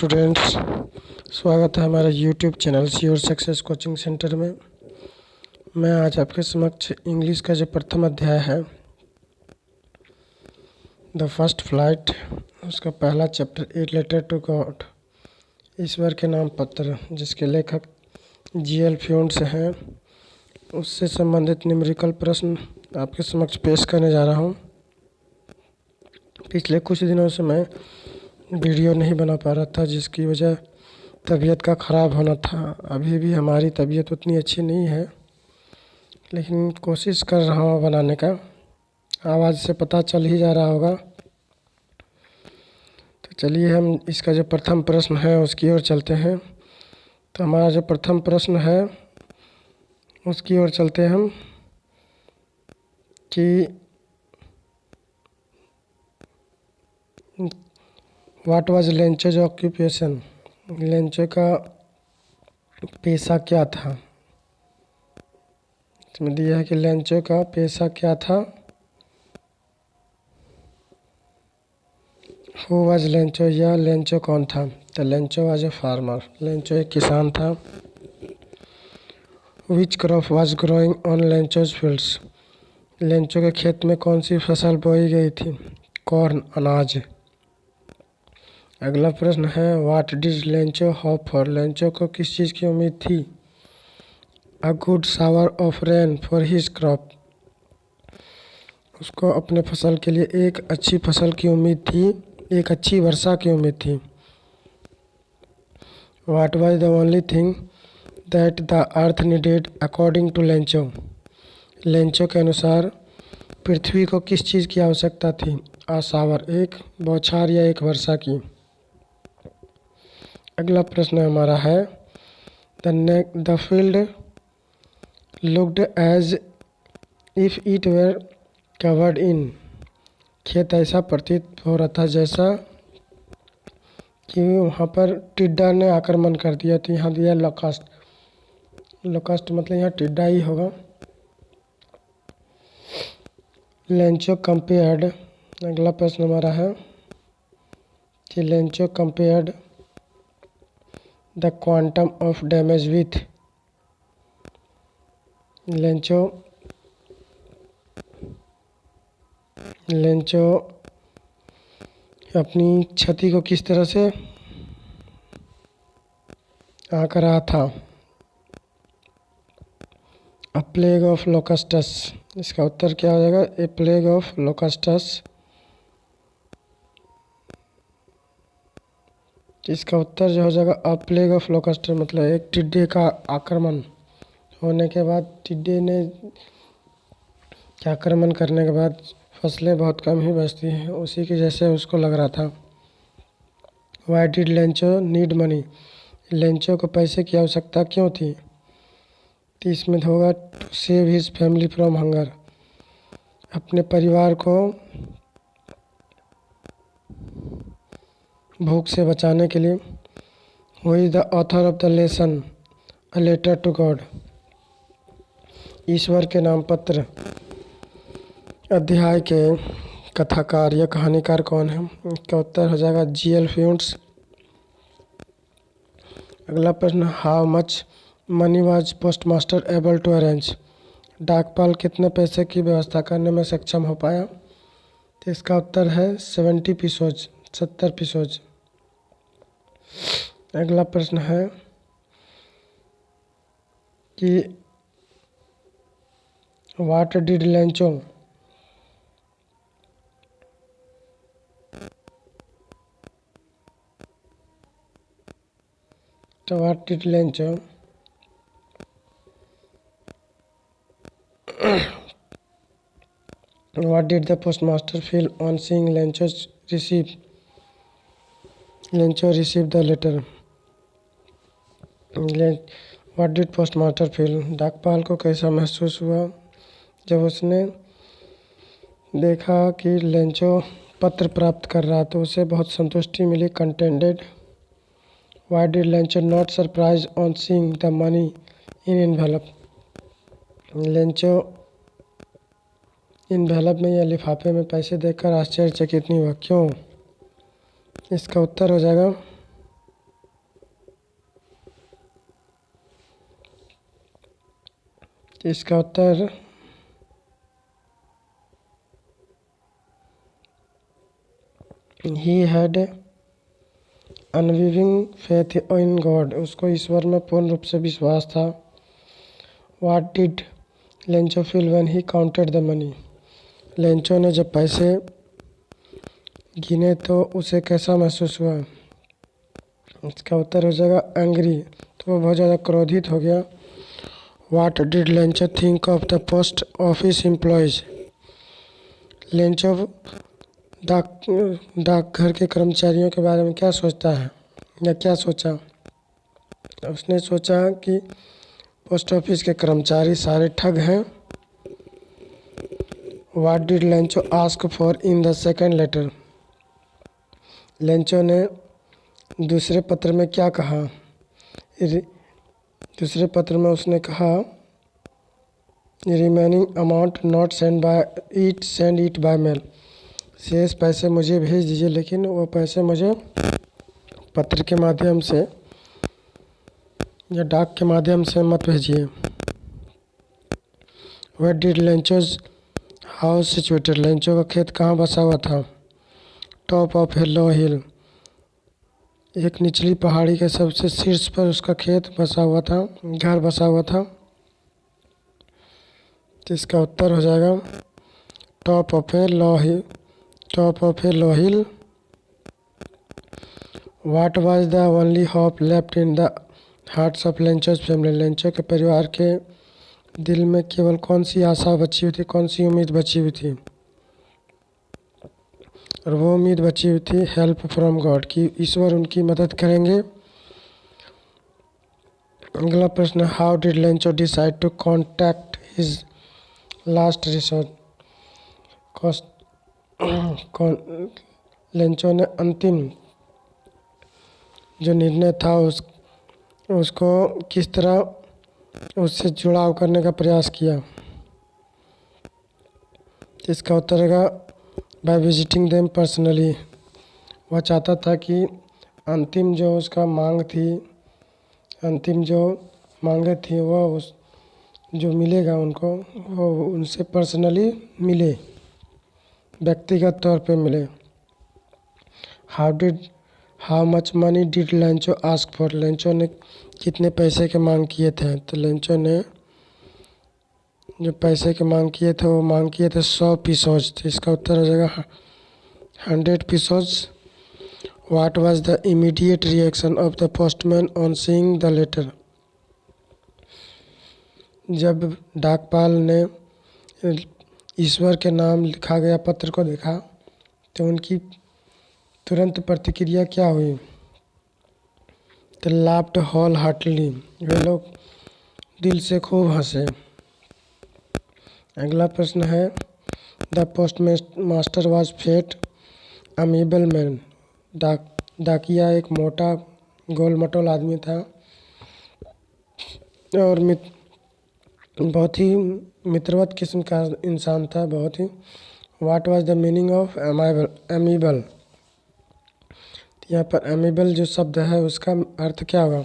Students, स्वागत है हमारे YouTube channel your success coaching centre में। मैं आज आपके समक्ष इंग्लिश का जो प्रथम अध्याय है द फर्स्ट फ्लाइट, उसका पहला chapter a letter to God, ईश्वर के नाम पत्र, जिसके लेखक जी.एल. फ्यूंट्स हैं, उससे संबंधित न्यूमेरिकल प्रश्न आपके समक्ष पेश करने जा रहा हूँ। पिछले कुछ दिनों से मैं वीडियो नहीं बना पा रहा था, जिसकी वजह तबीयत का ख़राब होना था। अभी भी हमारी तबीयत उतनी अच्छी नहीं है, लेकिन कोशिश कर रहा हूँ बनाने का। आवाज़ से पता चल ही जा रहा होगा। तो चलिए हम इसका जो प्रथम प्रश्न है उसकी ओर चलते हैं। तो हमारा जो प्रथम प्रश्न है उसकी ओर चलते हैं हम कि what was Lencho's occupation, Lencho का पेशा क्या था। इसमें दिया है कि लेंचो का पेशा क्या था। हु वाज लेंचो, या लेंचो कौन था। तो Lencho was a farmer, Lencho एक किसान था। Which crop was growing on Lencho's fields, Lencho के खेत में कौन सी फसल बोई गई थी। कॉर्न, अनाज। अगला प्रश्न है what did Lencho hope for, Lencho को किस चीज़ की उम्मीद थी। A good shower of rain for his crop, उसको अपने फसल के लिए एक अच्छी फसल की उम्मीद थी, एक अच्छी वर्षा की उम्मीद थी। What was the only thing that the earth needed according to Lencho, Lencho के अनुसार पृथ्वी को किस चीज़ की आवश्यकता थी। अ शावर, एक बौछार या एक वर्षा की। अगला प्रश्न हमारा है the field looked as if it were covered in, खेत ऐसा प्रतीत हो रहा था जैसा कि वहाँ पर टिड्डा ने आक्रमण कर दिया। तो यहाँ दिया लोकस्ट, लोकस्ट मतलब यहाँ टिड्डा ही होगा। लेंचो कंपेयर्ड, अगला प्रश्न हमारा है कि Lencho compared the quantum of damage with, Lencho अपनी क्षति को किस तरह से आंक रहा था। अ प्लेग ऑफ लोकस्टस, इसका उत्तर क्या हो जाएगा। ए प्लेग ऑफ लोकस्टस, इसका उत्तर जो हो जाएगा अ प्लेग ऑफ लोकस्टस, मतलब एक टिड्डे का आक्रमण होने के बाद, टिड्डे ने आक्रमण करने के बाद फसलें बहुत कम ही बचती हैं, उसी की जैसे उसको लग रहा था। Why did Lencho need money, Lencho को पैसे की आवश्यकता क्यों थी। तो इसमें होगा to save his family from hunger, अपने परिवार को भूख से बचाने के लिए। Who is the author of the lesson a letter to God, ईश्वर के नाम पत्र अध्याय के कथाकार या कहानीकार कौन है। इसका उत्तर हो जाएगा जी.एल. फ्यूंट्स। अगला प्रश्न how much money was postmaster able to arrange, डाकपाल कितने पैसे की व्यवस्था करने में सक्षम हो पाया। तो इसका उत्तर है 70 पीसोज, 70 पीसोज। अगला प्रश्न है कि व्हाट डिड लेंचो, तो what did Lencho what did the postmaster feel on seeing Lencho receive the letter. What did postmaster feel, डाकपाल को कैसा महसूस हुआ जब उसने देखा कि लेंचो पत्र प्राप्त कर रहा, तो उसे बहुत संतुष्टि मिली। Contented. Why did Lencho not surprise on seeing the money in envelope, Lencho envelope में या लिफाफे में पैसे देखकर आश्चर्यचकित नहीं हुआ, क्यों। इसका उत्तर हो जाएगा इसका उत्तर ही had unwavering faith in God, उसको ईश्वर में पूर्ण रूप से विश्वास था। What did Lencho feel when he counted the money, Lencho ने जब पैसे गिने तो उसे कैसा महसूस हुआ। इसका उत्तर हो जाएगा एंग्री, तो वो बहुत ज़्यादा क्रोधित हो गया। What did Lencho think of the post office employees, Lencho डाकघर के कर्मचारियों के बारे में क्या सोचता है या क्या सोचा। उसने सोचा कि पोस्ट ऑफिस के कर्मचारी सारे ठग हैं। What did Lencho ask for in the second letter, Lencho ने दूसरे पत्र में क्या कहा। दूसरे पत्र में उसने कहा remaining amount not send it by mail, शेष पैसे मुझे भेज दीजिए लेकिन वो पैसे मुझे पत्र के माध्यम से या डाक के माध्यम से मत भेजिए। Where did Lencho's house situated, Lencho का खेत कहाँ बसा हुआ था। टॉप ऑफ ए लो हिल, एक निचली पहाड़ी के सबसे शीर्ष पर उसका खेत बसा हुआ था, घर बसा हुआ था। तो इसका उत्तर हो जाएगा top of A low hill, top of A low hill. What was the only hope left in the hearts of Lencho's family, Lencho के परिवार के दिल में केवल कौन सी आशा बची हुई थी, कौन सी उम्मीद बची हुई थी। और वो उम्मीद बची हुई थी हेल्प फ्रॉम गॉड, कि ईश्वर उनकी मदद करेंगे। अगला प्रश्न, how did Lencho decide to contact his last resort, Lencho ने अंतिम जो निर्णय था उसको किस तरह उससे जुड़ाव करने का प्रयास किया। इसका उत्तर है बाय विजिटिंग देम पर्सनली, वह चाहता था कि अंतिम जो उसका मांग थी, अंतिम जो मांगे थी वह जो मिलेगा उनको वो उनसे पर्सनली मिले, व्यक्तिगत तौर पे मिले। How much money did Lencho ask for, Lencho ने कितने पैसे के मांग किए थे। तो लेंचो ने जो पैसे के मांग किए थे वो मांग किए थे 100 पीसोज। तो इसका उत्तर हो जाएगा 100 pesos. What was the immediate reaction of the postman on seeing the letter, जब डाकपाल ने ईश्वर के नाम लिखा गया पत्र को देखा तो उनकी तुरंत प्रतिक्रिया क्या हुई। तो लाफ्ड होल हार्टली, वे लोग दिल से खूब हंसे। अगला प्रश्न है, the postmaster was fat amiable man, डाकिया एक मोटा गोल मटोल आदमी था और बहुत ही मित्रवत किस्म का इंसान था, बहुत ही। What was the meaning of amiable, यहाँ पर अमीबल जो शब्द है उसका अर्थ क्या होगा।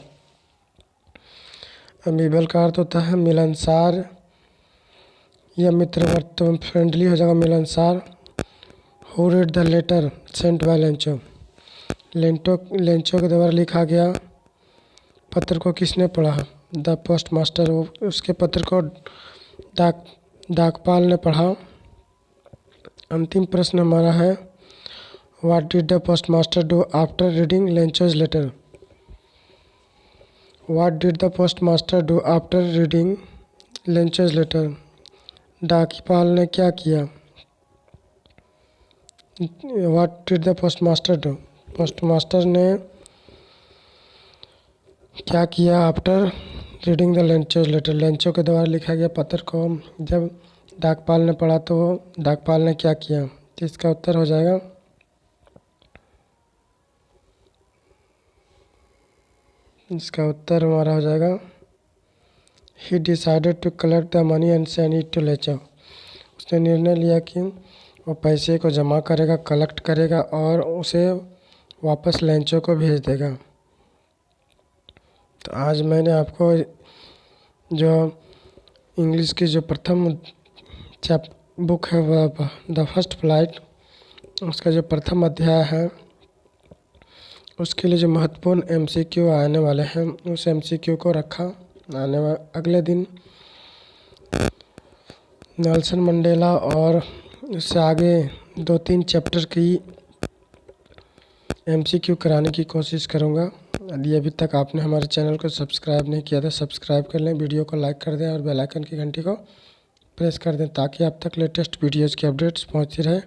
अमीबल का अर्थ होता है मिलनसार या मित्रवत, फ्रेंडली हो जाएगा मिलनसार। Who read the letter sent by Lencho, Lencho के द्वारा लिखा गया पत्र को किसने पढ़ा। द पोस्ट मास्टर, उसके पत्र को डाकपाल ने पढ़ा। अंतिम प्रश्न हमारा है, what did the postmaster do after reading Lencho's letter, what did the postmaster do after reading Lencho's letter, डाकपाल ने क्या किया। What did the postmaster do, postmaster ने क्या किया after reading the Lencho's letter, Lencho के द्वारा लिखा गया पत्र को जब डाकपाल ने पढ़ा तो डाकपाल ने क्या किया। तो इसका उत्तर हो जाएगा हमारा हो जाएगा he decided to collect the money and send it to Lencho, उसने निर्णय लिया कि वो पैसे को जमा करेगा, कलेक्ट करेगा और उसे वापस लेंचो को भेज देगा। तो आज मैंने आपको जो इंग्लिश की जो प्रथम बुक है वह द फर्स्ट फ्लाइट, उसका जो प्रथम अध्याय है उसके लिए जो महत्वपूर्ण MCQ आने वाले हैं उस MCQ को रखा। अगले दिन नेल्सन मंडेला और उससे आगे 2-3 चैप्टर की MCQ कराने की कोशिश करूँगा। यदि अभी तक आपने हमारे चैनल को सब्सक्राइब नहीं किया तो सब्सक्राइब कर लें, वीडियो को लाइक कर दें और बेल आइकन की घंटी को प्रेस कर दें ताकि आप तक लेटेस्ट वीडियोज़ की अपडेट्स पहुँचती रहे।